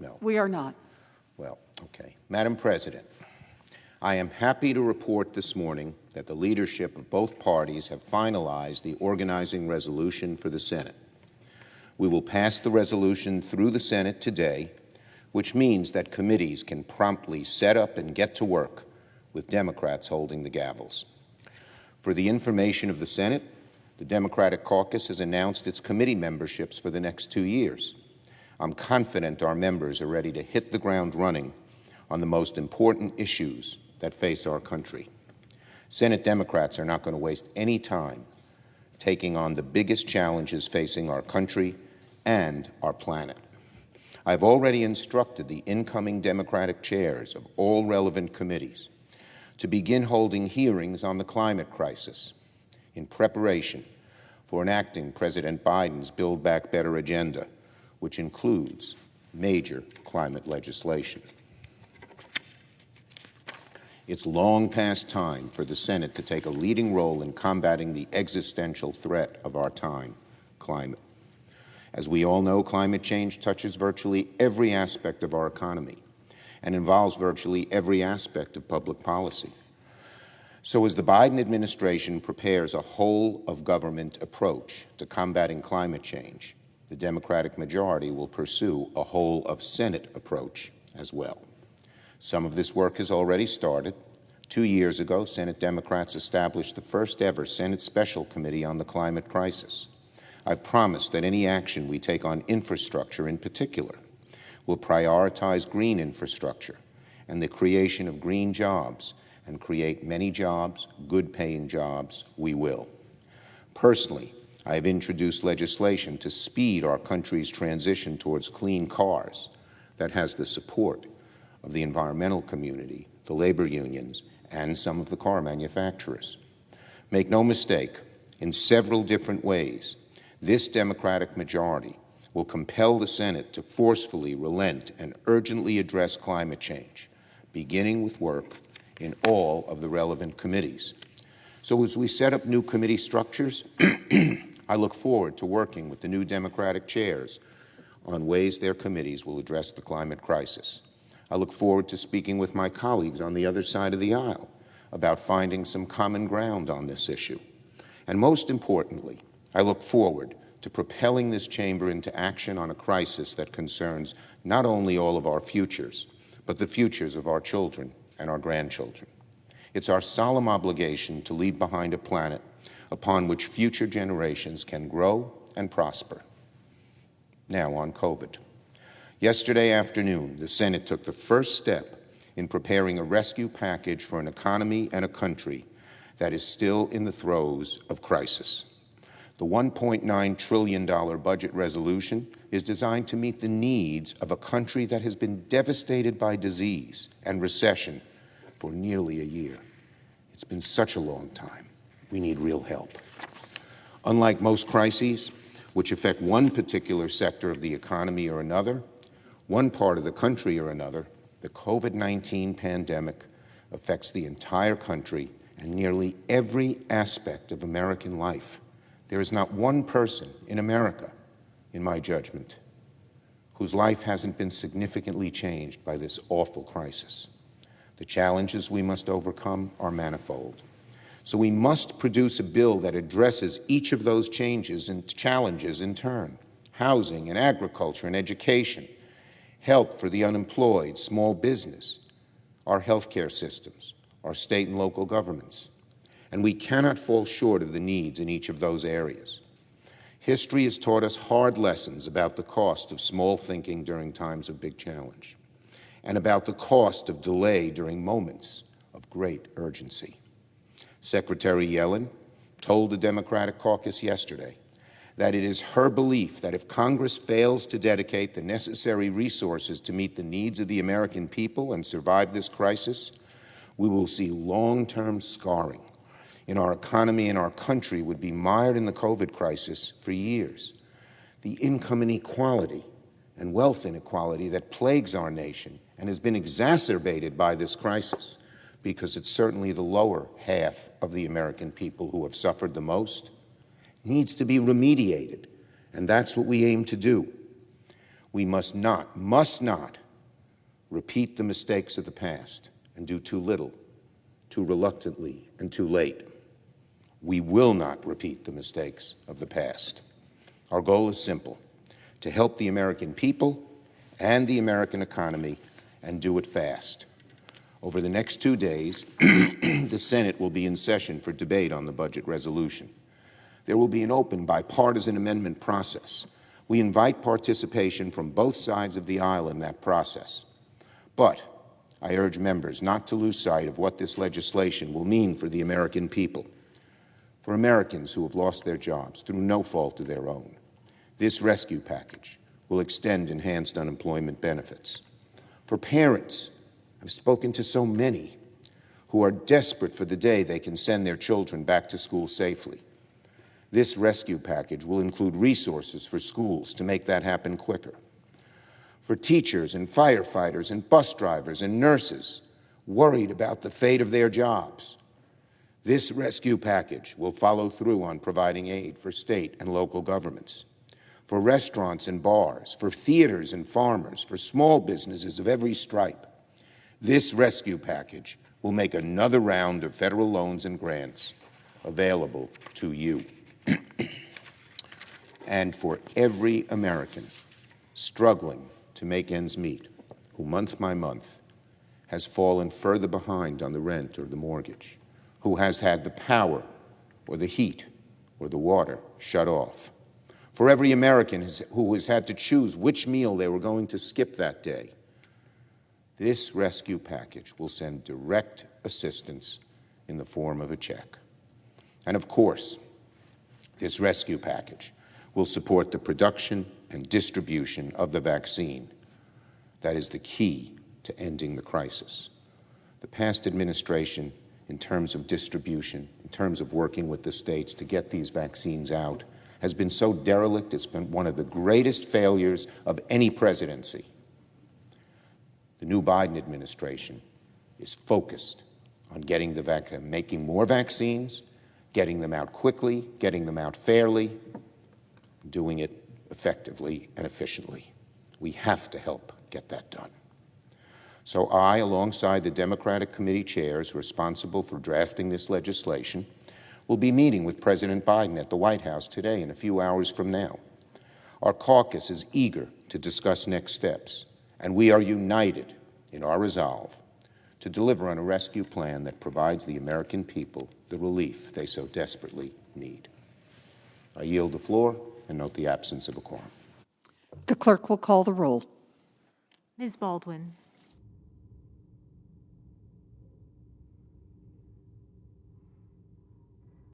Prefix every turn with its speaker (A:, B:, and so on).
A: No.
B: We are not.
A: Well, okay. Madam President, I am happy to report this morning that the leadership of both parties have finalized the organizing resolution for the Senate. We will pass the resolution through the Senate today, which means that committees can promptly set up and get to work with Democrats holding the gavels. For the information of the Senate, the Democratic caucus has announced its committee memberships for the next 2 years. I'm confident our members are ready to hit the ground running on the most important issues that face our country. Senate Democrats are not going to waste any time taking on the biggest challenges facing our country and our planet. I've already instructed the incoming Democratic chairs of all relevant committees to begin holding hearings on the climate crisis in preparation for enacting President Biden's Build Back Better agenda, which includes major climate legislation. It's long past time for the Senate to take a leading role in combating the existential threat of our time, climate. As we all know, climate change touches virtually every aspect of our economy and involves virtually every aspect of public policy. So as the Biden administration prepares a whole-of-government approach to combating climate change, the Democratic majority will pursue a whole-of-Senate approach as well. Some of this work has already started. 2 years ago, Senate Democrats established the first-ever Senate Special Committee on the Climate Crisis. I promise that any action we take on infrastructure in particular will prioritize green infrastructure and the creation of green jobs, and create many jobs, good-paying jobs, we will. Personally, I have introduced legislation to speed our country's transition towards clean cars that has the support of the environmental community, the labor unions, and some of the car manufacturers. Make no mistake, in several different ways, this Democratic majority will compel the Senate to forcefully relent and urgently address climate change, beginning with work in all of the relevant committees. So as we set up new committee structures, I look forward to working with the new Democratic chairs on ways their committees will address the climate crisis. I look forward to speaking with my colleagues on the other side of the aisle about finding some common ground on this issue. And most importantly, I look forward to propelling this chamber into action on a crisis that concerns not only all of our futures, but the futures of our children and our grandchildren. It's our solemn obligation to leave behind a planet upon which future generations can grow and prosper. Now on COVID. Yesterday afternoon, the Senate took the first step in preparing a rescue package for an economy and a country that is still in the throes of crisis. The $1.9 trillion budget resolution is designed to meet the needs of a country that has been devastated by disease and recession for nearly a year. It's been such a long time. We need real help. Unlike most crises, which affect one particular sector of the economy or another, one part of the country or another, the COVID-19 pandemic affects the entire country and nearly every aspect of American life. There is not one person in America, in my judgment, whose life hasn't been significantly changed by this awful crisis. The challenges we must overcome are manifold. So we must produce a bill that addresses each of those changes and challenges in turn: housing and agriculture and education, help for the unemployed, small business, our healthcare systems, our state and local governments. And we cannot fall short of the needs in each of those areas. History has taught us hard lessons about the cost of small thinking during times of big challenge, and about the cost of delay during moments of great urgency. Secretary Yellen told the Democratic caucus yesterday that it is her belief that if Congress fails to dedicate the necessary resources to meet the needs of the American people and survive this crisis, we will see long-term scarring in our economy, and our country would be mired in the COVID crisis for years. The income inequality and wealth inequality that plagues our nation and has been exacerbated by this crisis, because it's certainly the lower half of the American people who have suffered the most, needs to be remediated, and that's what we aim to do. We must not repeat the mistakes of the past and do too little, too reluctantly, and too late. We will not repeat the mistakes of the past. Our goal is simple: to help the American people and the American economy, and do it fast. Over the next 2 days, the Senate will be in session for debate on the budget resolution. There will be an open bipartisan amendment process. We invite participation from both sides of the aisle in that process. But I urge members not to lose sight of what this legislation will mean for the American people, for Americans who have lost their jobs through no fault of their own. This rescue package will extend enhanced unemployment benefits. For parents, I've spoken to so many who are desperate for the day they can send their children back to school safely. This rescue package will include resources for schools to make that happen quicker. For teachers and firefighters and bus drivers and nurses worried about the fate of their jobs, this rescue package will follow through on providing aid for state and local governments. For restaurants and bars, for theaters and farmers, for small businesses of every stripe, this rescue package will make another round of federal loans and grants available to you. And for every American struggling to make ends meet, who month by month has fallen further behind on the rent or the mortgage, who has had the power or the heat or the water shut off, for every American who has had to choose which meal they were going to skip that day, this rescue package will send direct assistance in the form of a check. And of course, this rescue package will support the production and distribution of the vaccine. That is the key to ending the crisis. The past administration, in terms of distribution, in terms of working with the states to get these vaccines out, has been so derelict. It's been one of the greatest failures of any presidency. The new Biden administration is focused on getting making more vaccines, getting them out quickly, getting them out fairly, doing it effectively and efficiently. We have to help get that done. So I, alongside the Democratic committee chairs responsible for drafting this legislation, will be meeting with President Biden at the White House today in a few hours from now. Our caucus is eager to discuss next steps, and we are united in our resolve to deliver on a rescue plan that provides the American people the relief they so desperately need. I yield the floor and note the absence of a quorum.
B: The clerk will call the roll.
C: Ms. Baldwin.